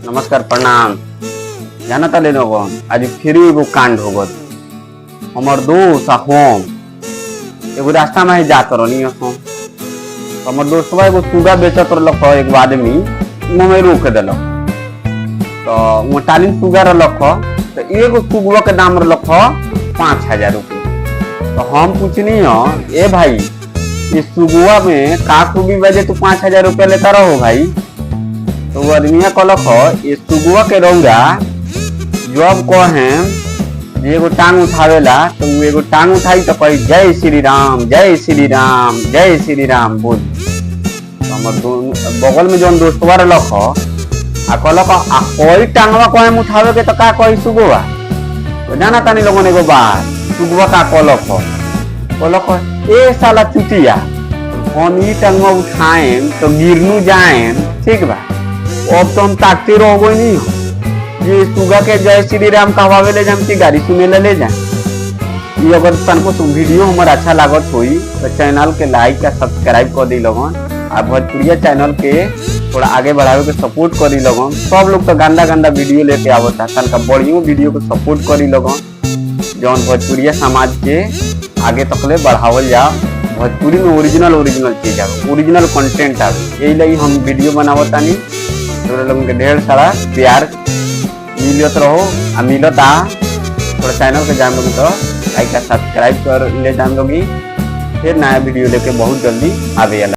नमस्कार प्रणाम। जानता ले लोगन आज फिर एगो कांड हो गल। हमर दोस्त हम एगो रास्ता में जात रहनी हम। हमर दोस्तवा एगो सुगा बेचत रहलक। एगो आदमी में रोक दिलक तो वो टालिन सुगा रहलक। तो एगो सुगवा के दाम रहलक 5,000 रुपये। तो हम पूछनी ए भाई इस सुगुआ में का खूबी वजह तू 5,000 रुपया लेता रहो भाई। तो वो आदमिया कहलक ये सुगुआ के रौरा जब कहे एगो टांग उठावेला तो वो एगो टांग उठाई तो कही जय श्री राम जय श्री राम जय श्री राम बोल। तो हमार बगल में जो दोस्तवा रख आ कहलक आ कोई टांगवा कहे उठावे के तो का कही सुगुआ। तो जाना तानी लोगन एगो बात सुगुआ का कहलक ए साला चुतिया हम ई टांगवा उठाए तो गिरनू जाए ठीक बा। अब तो हम ताकते रहो नहीं ये सुगा के जय श्री राम कहवावे ले जाम की गाड़ी सुने ले जाए। ये अगर तनको वीडियो हमारा अच्छा लागत होई तो चैनल के लाइक या सब्सक्राइब कर दी लोगन। आ भोजपुरिया चैनल के थोड़ा आगे बढ़ावे के सपोर्ट करी लोगन। सब लोग तो गंदा गंदा वीडियो लेके आवता तनका बढ़िया वीडियो को सपोर्ट करी लोगन जौन भोजपुरिया समाज के आगे तकले बढ़ावल जा। भोजपुरी में ओरिजिनल चीज आवे ओरिजिनल कंटेंट आवे यही लगी हम वीडियो बनावतानी। लोगन के ढेर सारा प्यार मिलत रहो आ मिलता। थोड़ा चैनल के जान लोगी तो लाइक सब्सक्राइब कर ले जान लोगी। फिर नया वीडियो लेके बहुत जल्दी आवे।